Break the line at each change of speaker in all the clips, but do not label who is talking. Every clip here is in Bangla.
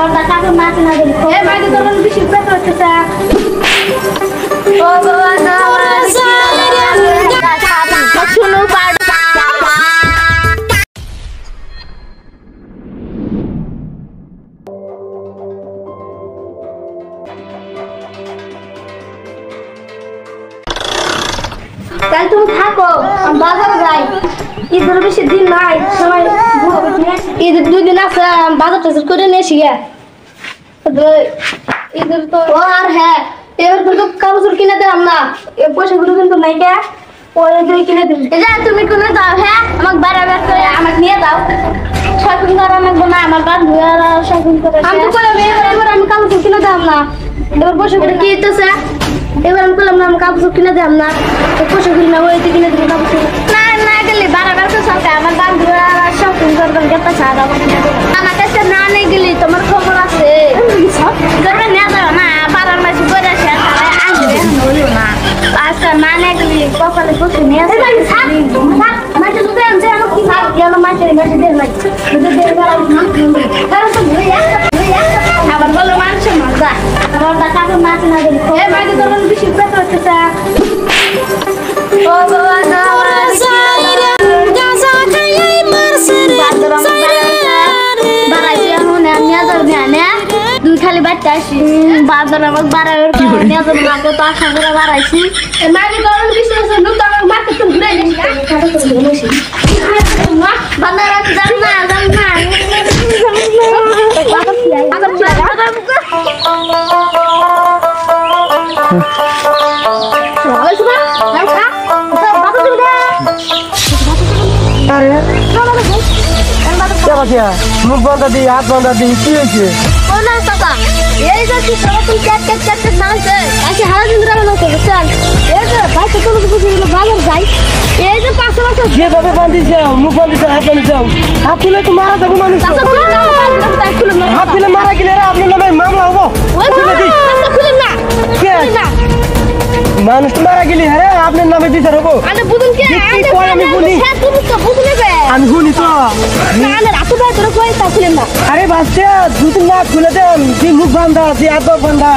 Orang tak tahu macam mana dia. Macam tu orang bisik betul tu sah. Oh, bawa orang sunuh padu. Kan tu thako, bazar jai. Idhar beshi din nai, samay idhar 2 din ase bazar tasir kore niye shiya. Idhar to और है এবার তো কাগজের কিনে দিলাম না এই পয়সাগুলো কিন্তু নাই কে ওই দুই কিনে দিন এই যে তুমি কোনে দাও হ্যাঁ আমাকে বারবার করে আমাকে নিয়ে দাও শপিং করা লাগবে না আমার বন্ধুরা শপিং করে আমি তো কইলাম এবার আমি কাগজ কিনে দিলাম না এবার পয়সাগুলো কি দিতেছে এবার আমি কইলাম না আমি কাগজ কিনে দিলাম না তো পয়সাগুলো না ওই কিনে দিন কাগজ না না গেলে বারবার তো সরকার আমার বন্ধুরা শপিং করবেন কেতা ছাড়া আমার কাছে না নেই গেলি তোমার খবর আছে সব করে নিয়ে যাও না পারার মাঝে করে আসে তারা আসবে হলো না আজকে মানে গেলি কপালে কিছু নিয়ে আসে মাঝে দুটো আনছে আমি কি ভাব গেল মাঝে মাঝে দেন না দুটো দেন না কারণ তো আবার বলো মানুষের মজা আবার টাকা মাছ না দিলে মাঝে তো বেশি পেট হচ্ছে ও বাবা না খালি বাচ্চা আসি বাজার আমার বাড়ার নেজন লাগে তো আশা করে বাড়াইছি মাঝে গরম বিশ্বাস নু তো আমার মাকে তো ঘুরে গেছি কাটা তো ঘুরেছি বাজার আছে জান না বাবা কি আই বাবা কি ওই শুনা নাও খা বাবা তুমি দে আরে
क्या मुख बंद दी हाथ बंद दी की है
ना काका ये जो कि तुम चट नाम से ऐसे हर दिन रहा लोग चल ये तो भाई तो तुम कुछ लोग बाहर जाई ये जो 500 वर्ष
जे बाबे बांधी जाओ मुख बंद से हाथ बंद जाओ हाथ ले तुम्हारा देखो मानुष हाथ ले मारा के ले रहा आपने ना मामला होगा
वो खुले ना
क्या मानुष तुम्हारा के लिए है आपने नाम दी सर होगा
अरे बुदन के
আমি গুনি
তুমি তো বুঝলে বে
আমি গুনি তো
না না রাতে ভাই তোর কই তা খুলেন না
আরে বাচ্চা দুদিন না খুলে দেন যে মুখ বাঁধা যে হাত বাঁধা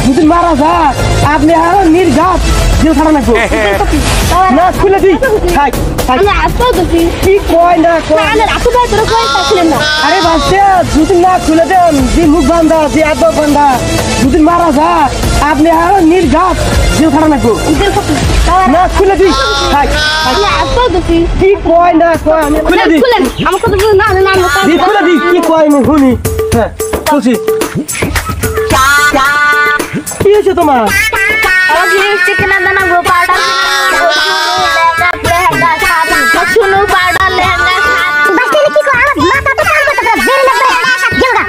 দুদিন মারা যা আপনি আর নির্ঘাত জেল খানা না না খুলে দি থাক
আমি আসতো তুমি
কি কই না কই
না রাতে ভাই তোর কই তা খুলেন না
আরে বাচ্চা দুদিন না খুলে দেন যে মুখ বাঁধা যে হাত বাঁধা দুদিন মারা যা আপনি আর নির্ঘাত জেল খানা না না খুলে দি থাক
আমি আসতো তুমি
কি কই না কই আমি খুলে দি
খুলেন আমাকে তো না না
দি খুলে দি কি কই আমি শুনি হ্যাঁ খুশি কি হয়েছে তোমার
आज लिपस्टिक ना देना वो पाउडर सुनो पाउडर लेना बस तेरे की को आवाज माथा तो काम करता है जेल में जाऊंगा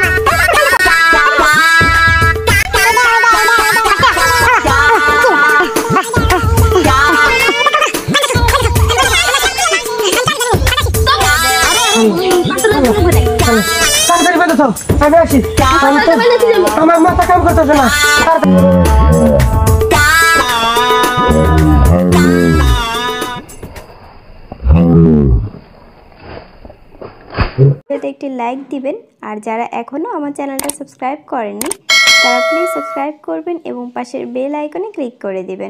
তাড়াতাড়ি বেরো তো আমি আসি আমার মাথা কাম করতেছে না
একটি লাইক দিবেন আর যারা এখনো আমার চ্যানেলটা সাবস্ক্রাইব করেননি তারা প্লিজ সাবস্ক্রাইব করবেন এবং পাশের বেল আইকনে ক্লিক করে দিবেন।